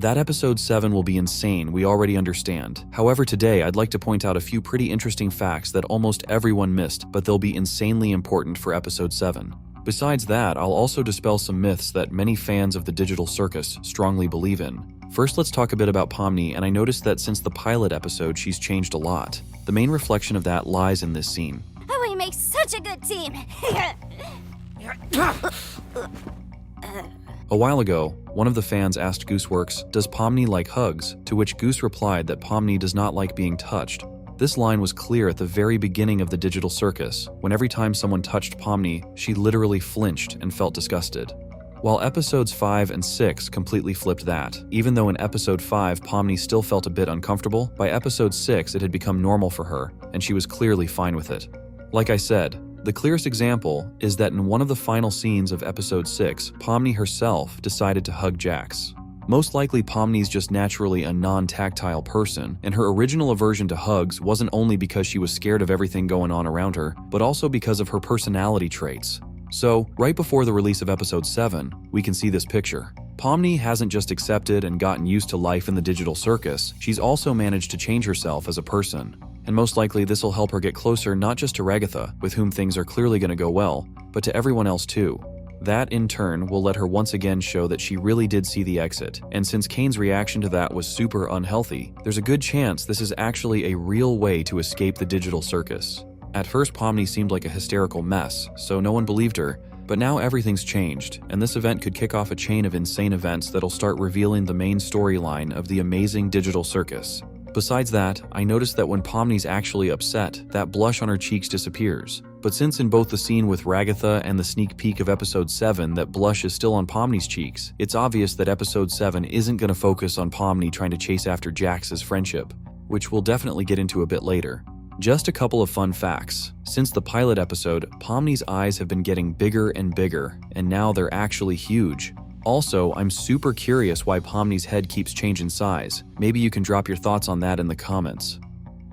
That episode 7 will be insane, we already understand. However, today I'd like to point out a few pretty interesting facts that almost everyone missed, but they'll be insanely important for episode 7. Besides that, I'll also dispel some myths that many fans of the digital circus strongly believe in. First, let's talk a bit about Pomni, and I noticed that since the pilot episode, she's changed a lot. The main reflection of that lies in this scene. We make such a good team. A while ago, one of the fans asked Gooseworx, "Does Pomni like hugs?" To which Goose replied that Pomni does not like being touched. This line was clear at the very beginning of the digital circus, when every time someone touched Pomni, she literally flinched and felt disgusted. While episodes 5 and 6 completely flipped that. Even though in episode 5 Pomni still felt a bit uncomfortable, by episode 6 it had become normal for her, and she was clearly fine with it. Like I said, the clearest example is that in one of the final scenes of episode 6, Pomni herself decided to hug Jax. Most likely Pomni's just naturally a non-tactile person, and her original aversion to hugs wasn't only because she was scared of everything going on around her, but also because of her personality traits. So, right before the release of episode 7, we can see this picture. Pomni hasn't just accepted and gotten used to life in the digital circus, she's also managed to change herself as a person. And most likely this will help her get closer not just to Ragatha, with whom things are clearly going to go well, but to everyone else too. That, in turn, will let her once again show that she really did see the exit, and since Kane's reaction to that was super unhealthy, there's a good chance this is actually a real way to escape the digital circus. At first, Pomni seemed like a hysterical mess, so no one believed her, but now everything's changed, and this event could kick off a chain of insane events that'll start revealing the main storyline of the amazing digital circus. Besides that, I noticed that when Pomni's actually upset, that blush on her cheeks disappears. But since in both the scene with Ragatha and the sneak peek of episode 7 that blush is still on Pomni's cheeks, it's obvious that episode 7 isn't going to focus on Pomni trying to chase after Jax's friendship, which we'll definitely get into a bit later. Just a couple of fun facts. Since the pilot episode, Pomni's eyes have been getting bigger and bigger, and now they're actually huge. Also, I'm super curious why Pomni's head keeps changing size. Maybe you can drop your thoughts on that in the comments.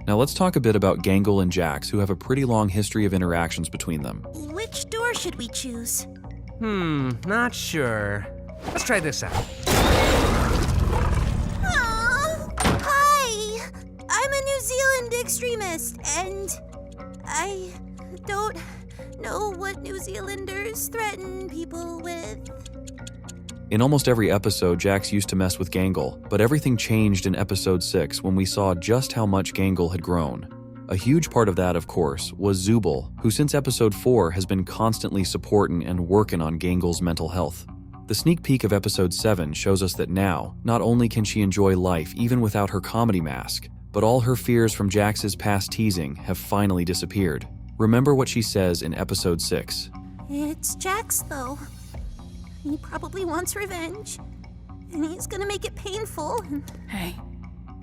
Now let's talk a bit about Gangle and Jax, who have a pretty long history of interactions between them. Which door should we choose? Not sure. Let's try this out. Hi! I'm a New Zealand extremist, and I don't know what New Zealanders threaten people with. In almost every episode, Jax used to mess with Gangle, but everything changed in episode 6 when we saw just how much Gangle had grown. A huge part of that, of course, was Zubul, who since episode 4 has been constantly supporting and working on Gangle's mental health. The sneak peek of episode 7 shows us that now, not only can she enjoy life even without her comedy mask, but all her fears from Jax's past teasing have finally disappeared. Remember what she says in episode 6. It's Jax, though. He probably wants revenge, and he's gonna make it painful. Hey,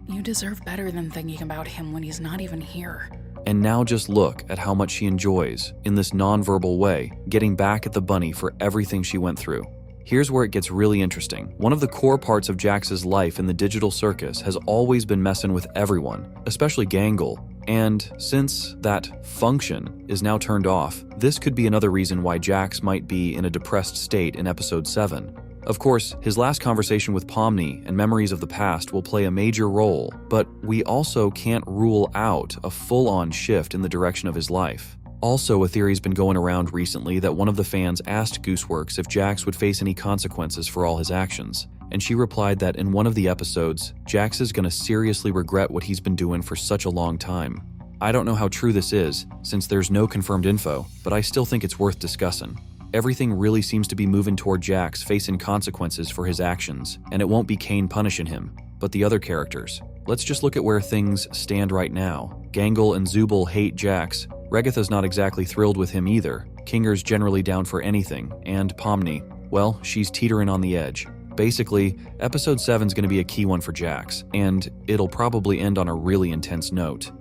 you deserve better than thinking about him when he's not even here. And now just look at how much she enjoys, in this non-verbal way, getting back at the bunny for everything she went through. Here's where it gets really interesting. One of the core parts of Jax's life in the digital circus has always been messing with everyone, especially Gangle. And since that function is now turned off, this could be another reason why Jax might be in a depressed state in episode 7. Of course, his last conversation with Pomni and memories of the past will play a major role, but we also can't rule out a full-on shift in the direction of his life. Also, a theory's been going around recently that one of the fans asked Gooseworx if Jax would face any consequences for all his actions, and she replied that in one of the episodes, Jax is gonna seriously regret what he's been doing for such a long time. I don't know how true this is, since there's no confirmed info, but I still think it's worth discussing. Everything really seems to be moving toward Jax facing consequences for his actions, and it won't be Kane punishing him, but the other characters. Let's just look at where things stand right now. Gangle and Zubul hate Jax. Ragatha's not exactly thrilled with him either. Kinger's generally down for anything, and Pomni, well, she's teetering on the edge. Basically, episode 7's gonna be a key one for Jax, and it'll probably end on a really intense note.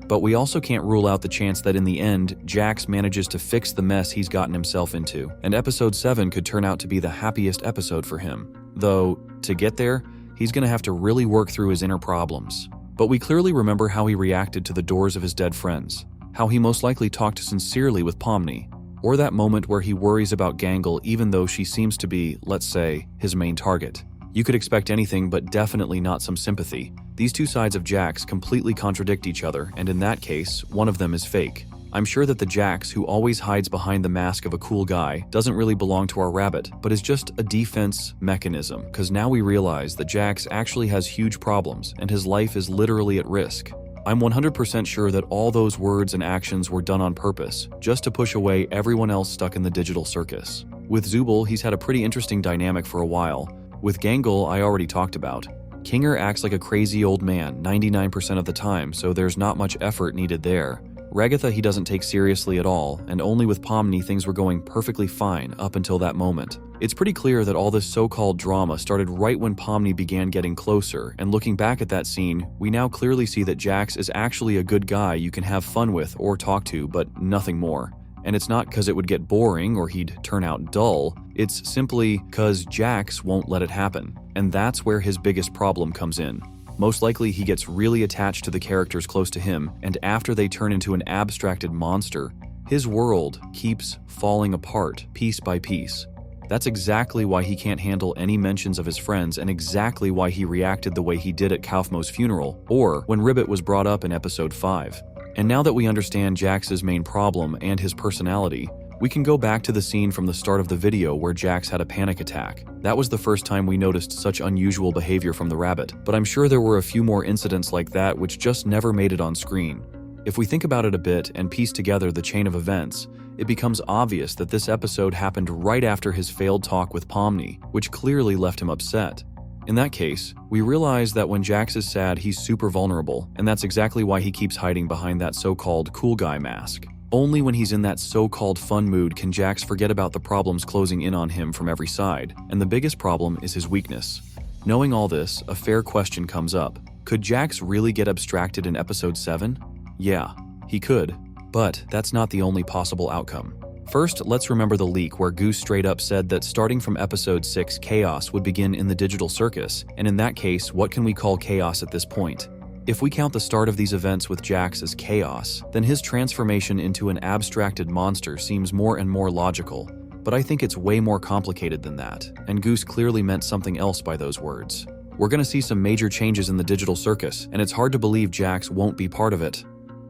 But we also can't rule out the chance that in the end, Jax manages to fix the mess he's gotten himself into, and episode 7 could turn out to be the happiest episode for him. Though, to get there, he's gonna have to really work through his inner problems. But we clearly remember how he reacted to the doors of his dead friends, how he most likely talked sincerely with Pomni, or that moment where he worries about Gangle even though she seems to be, let's say, his main target. You could expect anything, but definitely not some sympathy. These two sides of Jax completely contradict each other, and in that case, one of them is fake. I'm sure that the Jax who always hides behind the mask of a cool guy doesn't really belong to our rabbit, but is just a defense mechanism, because now we realize that Jax actually has huge problems and his life is literally at risk. I'm 100% sure that all those words and actions were done on purpose, just to push away everyone else stuck in the digital circus. With Zooble, he's had a pretty interesting dynamic for a while. With Gangle, I already talked about. Kinger acts like a crazy old man 99% of the time, so there's not much effort needed there. Ragatha he doesn't take seriously at all, and only with Pomni things were going perfectly fine up until that moment. It's pretty clear that all this so-called drama started right when Pomni began getting closer, and looking back at that scene, we now clearly see that Jax is actually a good guy you can have fun with or talk to, but nothing more. And it's not because it would get boring or he'd turn out dull, it's simply because Jax won't let it happen. And that's where his biggest problem comes in. Most likely he gets really attached to the characters close to him, and after they turn into an abstracted monster, his world keeps falling apart piece by piece. That's exactly why he can't handle any mentions of his friends and exactly why he reacted the way he did at Kaufmo's funeral or when Ribbit was brought up in episode 5. And now that we understand Jax's main problem and his personality, we can go back to the scene from the start of the video where Jax had a panic attack. That was the first time we noticed such unusual behavior from the rabbit, but I'm sure there were a few more incidents like that which just never made it on screen. If we think about it a bit and piece together the chain of events, it becomes obvious that this episode happened right after his failed talk with Pomni, which clearly left him upset. In that case, we realize that when Jax is sad, he's super vulnerable, and that's exactly why he keeps hiding behind that so-called cool guy mask. Only when he's in that so-called fun mood can Jax forget about the problems closing in on him from every side, and the biggest problem is his weakness. Knowing all this, a fair question comes up. Could Jax really get abstracted in episode 7? Yeah, he could, but that's not the only possible outcome. First, let's remember the leak where Goose straight up said that starting from episode 6, chaos would begin in the digital circus, and in that case, what can we call chaos at this point? If we count the start of these events with Jax as chaos, then his transformation into an abstracted monster seems more and more logical. But I think it's way more complicated than that, and Goose clearly meant something else by those words. We're gonna see some major changes in the digital circus, and it's hard to believe Jax won't be part of it.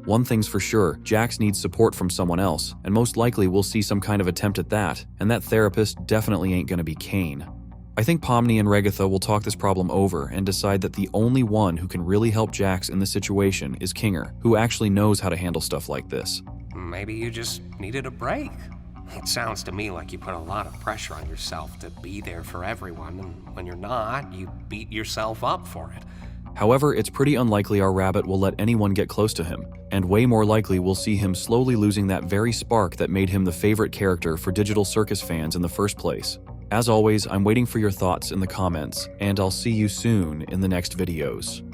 One thing's for sure, Jax needs support from someone else, and most likely we'll see some kind of attempt at that, and that therapist definitely ain't gonna be Kane. I think Pomni and Ragatha will talk this problem over and decide that the only one who can really help Jax in this situation is Kinger, who actually knows how to handle stuff like this. Maybe you just needed a break. It sounds to me like you put a lot of pressure on yourself to be there for everyone, and when you're not, you beat yourself up for it. However, it's pretty unlikely our rabbit will let anyone get close to him, and way more likely we'll see him slowly losing that very spark that made him the favorite character for digital circus fans in the first place. As always, I'm waiting for your thoughts in the comments, and I'll see you soon in the next videos.